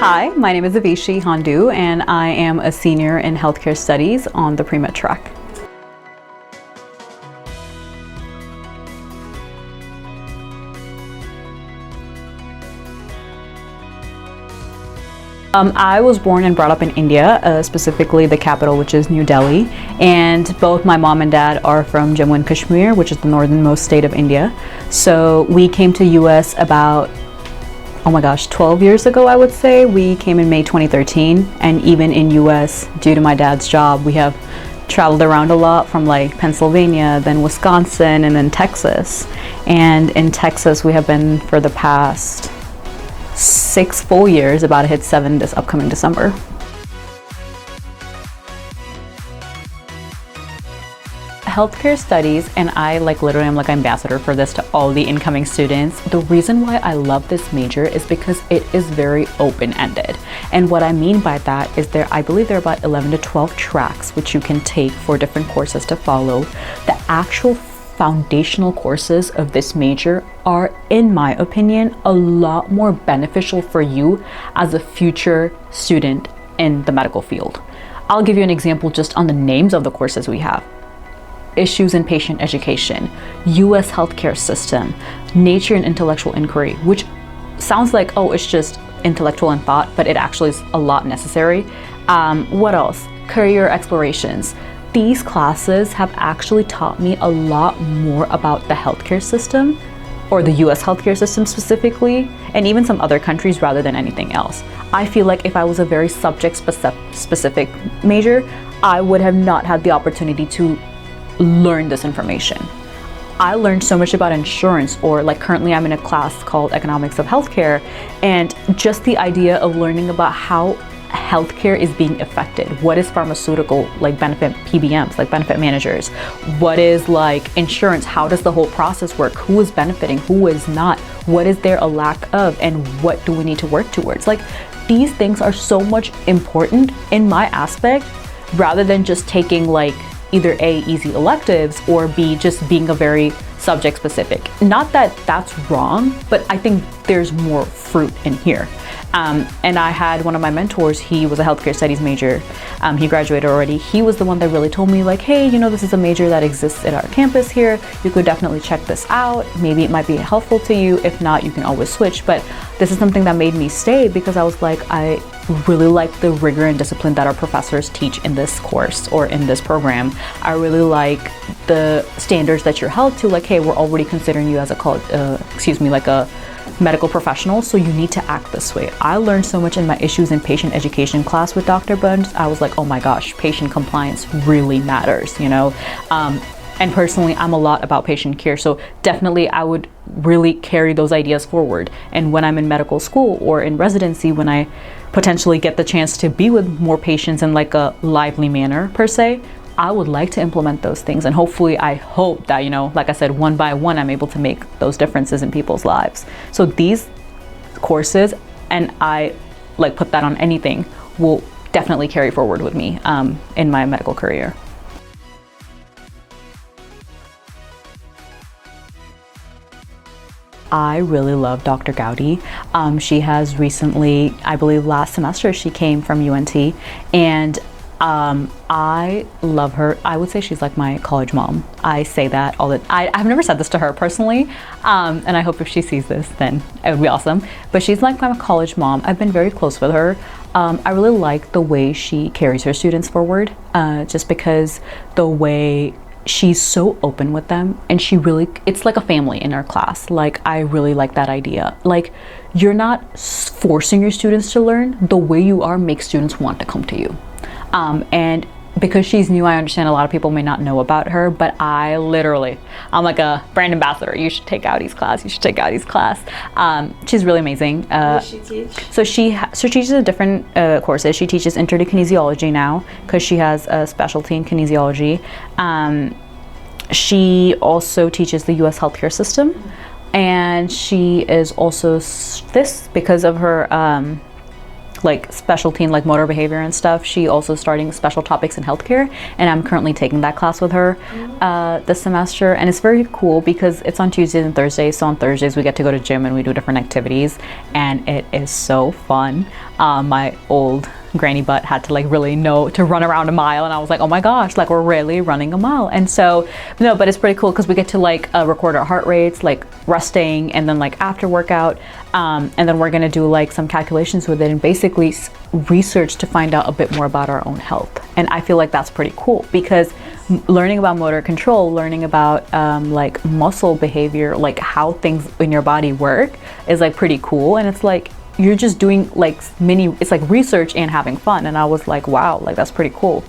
Hi, my name is Avishi Handoo, and I am a senior in healthcare studies on the pre-med track. I was born and brought up in India, specifically the capital, which is New Delhi, and both my mom and dad are from Jammu and Kashmir, which is the northernmost state of India. So we came to US about 12 years ago, I would say. We came in May 2013, and even in US, due to my dad's job, we have traveled around a lot from like Pennsylvania, then Wisconsin, and then Texas. And in Texas, we have been for the past 6 full years, about to hit 7 this upcoming December. Healthcare studies, and I literally am ambassador for this to all the incoming students. The reason why I love this major is because it is very open-ended. And what I mean by that is I believe there are about 11 to 12 tracks which you can take for different courses to follow. The actual foundational courses of this major are, in my opinion, a lot more beneficial for you as a future student in the medical field. I'll give you an example just on the names of the courses we have. Issues in patient education, US healthcare system, nature and intellectual inquiry, which sounds like, oh, it's just intellectual and thought, but it actually is a lot necessary. What else? Career explorations. These classes have actually taught me a lot more about the healthcare system, or the US healthcare system specifically, and even some other countries rather than anything else. I feel like if I was a very subject specific major, I would have not had the opportunity to learn this information. I learned so much about insurance, or currently I'm in a class called Economics of Healthcare, and just the idea of learning about how healthcare is being affected. What is pharmaceutical benefit PBMs, benefit managers? What is insurance? How does the whole process work? Who is benefiting? Who is not? What is there a lack of? And what do we need to work towards? These things are so much important in my aspect, rather than just taking either A, easy electives, or B, just being a very subject specific. Not that that's wrong, but I think there's more fruit in here. And I had one of my mentors, he was a healthcare studies major. He graduated already. He was the one that really told me hey, this is a major that exists at our campus here. You could definitely check this out. Maybe it might be helpful to you. If not, you can always switch. But this is something that made me stay, because I was I really like the rigor and discipline that our professors teach in this course or in this program. I really like the standards that you're held to, hey, we're already considering you as a medical professional, so you need to act this way. I learned so much in my issues in patient education class with Dr. Burns. I was oh my gosh, patient compliance really matters, and personally, I'm a lot about patient care, so definitely I would really carry those ideas forward. And when I'm in medical school or in residency, when I potentially get the chance to be with more patients in a lively manner per se, I would like to implement those things. And hopefully, I hope that, like I said, one by one, I'm able to make those differences in people's lives. So these courses, and I put that on anything, will definitely carry forward with me in my medical career. I really love Dr. Gowdy. She has recently, I believe last semester, she came from UNT, and I love her. I would say she's like my college mom. I say that all the time. I've never said this to her personally, and I hope if she sees this, then it would be awesome. But she's like my college mom. I've been very close with her. I really like the way she carries her students forward, just because the way she's so open with them, and it's like a family in our class. I really like that idea. You're not forcing your students to learn. The way you are makes students want to come to you. And because she's new, I understand a lot of people may not know about her, but I'm like a brand ambassador. You should take Gowdy's class. You should take Gowdy's class. She's really amazing. What does she teach? So she teaches a different courses. She teaches kinesiology now, because she has a specialty in kinesiology. She also teaches the US healthcare system, and she is also this because of her like specialty in like motor behavior and stuff. She also starting special topics in healthcare, and I'm currently taking that class with her this semester. And it's very cool because it's on Tuesdays and Thursdays. So on Thursdays we get to go to gym and we do different activities, and it is so fun. My old granny butt had to like really know to run around a mile, and I was like, oh my gosh, like we're really running a mile. And so no, but it's pretty cool because we get to like record our heart rates, like resting, and then like after workout, and then we're gonna do like some calculations with it and basically research to find out a bit more about our own health. And I feel like that's pretty cool because learning about motor control, learning about like muscle behavior, like how things in your body work is like pretty cool. And it's like you're just doing like it's like research and having fun. And I was like, wow, like that's pretty cool.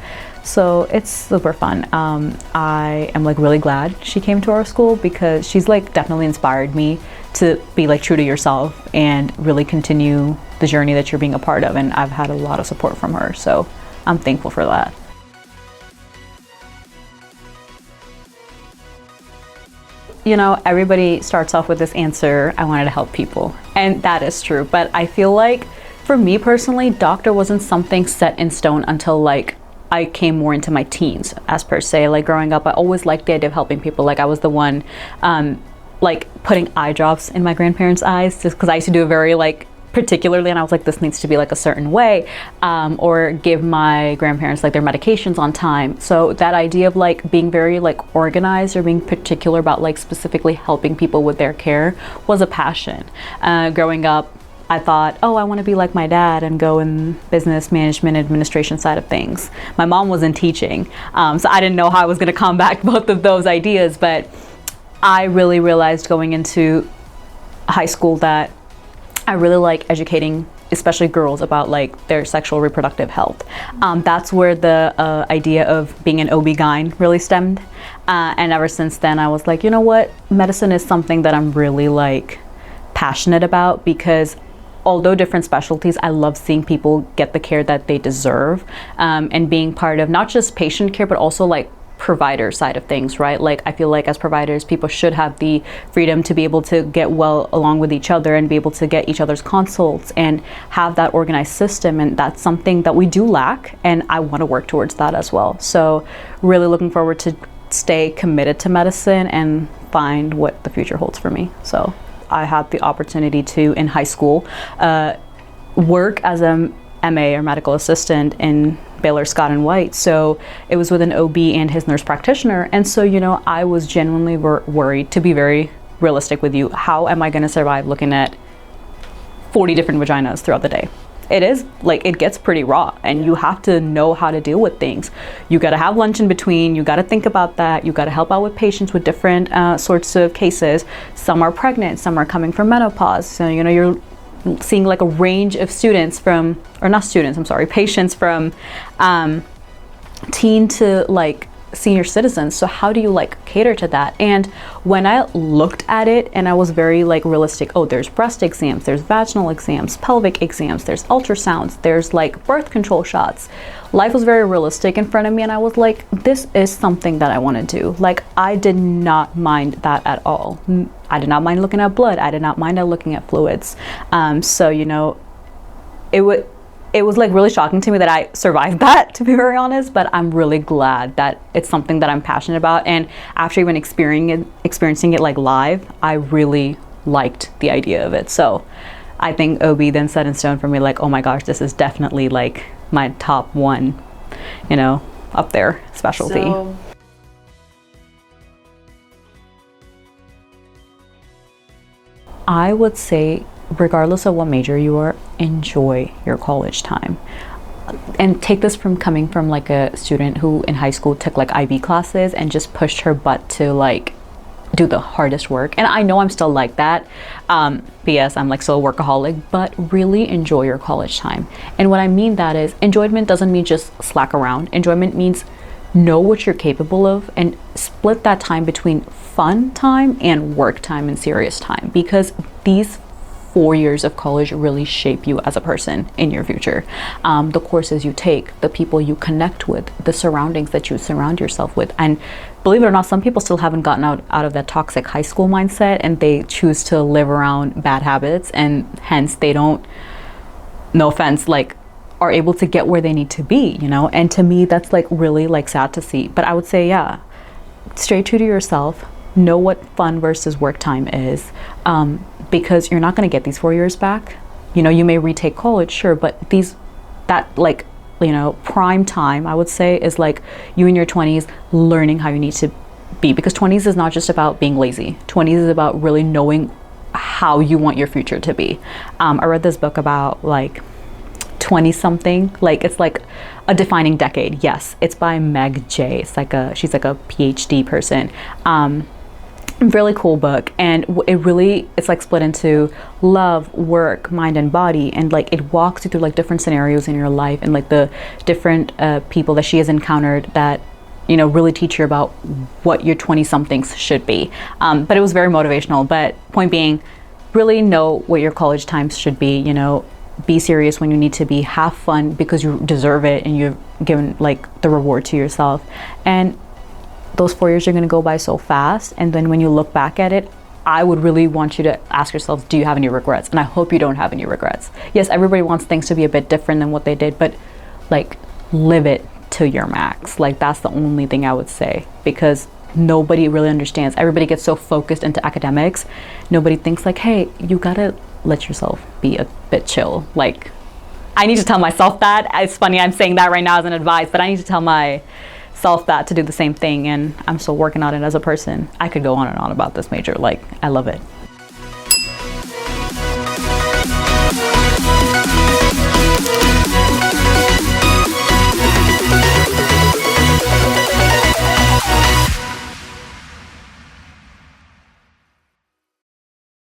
So it's super fun. I am like really glad she came to our school because she's like definitely inspired me to be like true to yourself and really continue the journey that you're being a part of. And I've had a lot of support from her, so I'm thankful for that. You know, everybody starts off with this answer, I wanted to help people. And that is true. But I feel like for me personally, doctor wasn't something set in stone until like I came more into my teens, as per se. Like growing up, I always liked the idea of helping people. Like I was the one like putting eye drops in my grandparents' eyes just because I used to do it very like particularly, and I was like, this needs to be like a certain way, or give my grandparents like their medications on time. So that idea of like being very like organized or being particular about like specifically helping people with their care was a passion. Growing up, I thought, oh, I want to be like my dad and go in business management administration side of things. My mom was in teaching, so I didn't know how I was going to combat both of those ideas, but I really realized going into high school that I really like educating, especially girls, about like their sexual reproductive health. That's where the idea of being an OB-GYN really stemmed. And ever since then, I was like, you know what? Medicine is something that I'm really like passionate about because although different specialties, I love seeing people get the care that they deserve, and being part of not just patient care, but also like provider side of things, right? Like I feel like as providers, people should have the freedom to be able to get well along with each other and be able to get each other's consults and have that organized system. And that's something that we do lack, and I want to work towards that as well. So really looking forward to stay committed to medicine and find what the future holds for me. So I had the opportunity to, in high school, work as a MA or medical assistant in Baylor Scott and White. So it was with an OB and his nurse practitioner. And so, you know, I was genuinely worried, to be very realistic with you, how am I going to survive looking at 40 different vaginas throughout the day? It is like, it gets pretty raw, and you have to know how to deal with things. You got to have lunch in between. You got to think about that. You got to help out with patients with different sorts of cases. Some are pregnant, some are coming from menopause. So, you know, you're seeing like a range of students from, or not students, I'm sorry, patients from teen to like senior citizens. So how do you like cater to that? And when I looked at it, and I was very like realistic, oh, there's breast exams, there's vaginal exams, pelvic exams, there's ultrasounds, there's like birth control shots. Life was very realistic in front of me, and I was like, this is something that I want to do. Like I did not mind that at all. I did not mind looking at blood. I did not mind looking at fluids. So, you know, it was like really shocking to me that I survived that, to be very honest, but I'm really glad that it's something that I'm passionate about. And after even experiencing it like live, I really liked the idea of it. So I think OB then set in stone for me, like, oh my gosh, this is definitely like my top one, you know, up there specialty. So I would say, regardless of what major you are, enjoy your college time. And take this from coming from like a student who in high school took like IB classes and just pushed her butt to like do the hardest work. And I know I'm still like that. Yes, I'm like still a workaholic, but really enjoy your college time. And what I mean that is, enjoyment doesn't mean just slack around. Enjoyment means know what you're capable of and split that time between fun time and work time and serious time, because these 4 years of college really shape you as a person in your future. The courses you take, the people you connect with, the surroundings that you surround yourself with. And believe it or not, some people still haven't gotten out of that toxic high school mindset, and they choose to live around bad habits, and hence they don't no offense, like are able to get where they need to be, you know? And to me, that's like really like sad to see. But I would say, yeah, stay true to yourself, know what fun versus work time is, because you're not going to get these 4 years back. You know, you may retake college, sure, but that like, you know, prime time, I would say, is like you in your 20s learning how you need to be, because 20s is not just about being lazy. 20s is about really knowing how you want your future to be. I read this book about like 20 something, like it's like a defining decade. Yes, it's by Meg J. It's like she's like a PhD person. Really cool book, and it's like split into love, work, mind, and body, and like it walks you through like different scenarios in your life and like the different people that she has encountered that, you know, really teach you about what your 20 somethings should be. But it was very motivational. But point being, really know what your college times should be. You know, be serious when you need to be, have fun because you deserve it and you've given like the reward to yourself. And those 4 years are going to go by so fast, and then when you look back at it, I would really want you to ask yourself, do you have any regrets? And I hope you don't have any regrets. Yes, everybody wants things to be a bit different than what they did, but like live it to your max. Like that's the only thing I would say, because nobody really understands. Everybody gets so focused into academics. Nobody thinks like, hey, you gotta let yourself be a bit chill. Like I need to tell myself that. It's funny I'm saying that right now as an advice, but I need to tell myself that to do the same thing, and I'm still working on it as a person. I could go on and on about this major. Like I love it.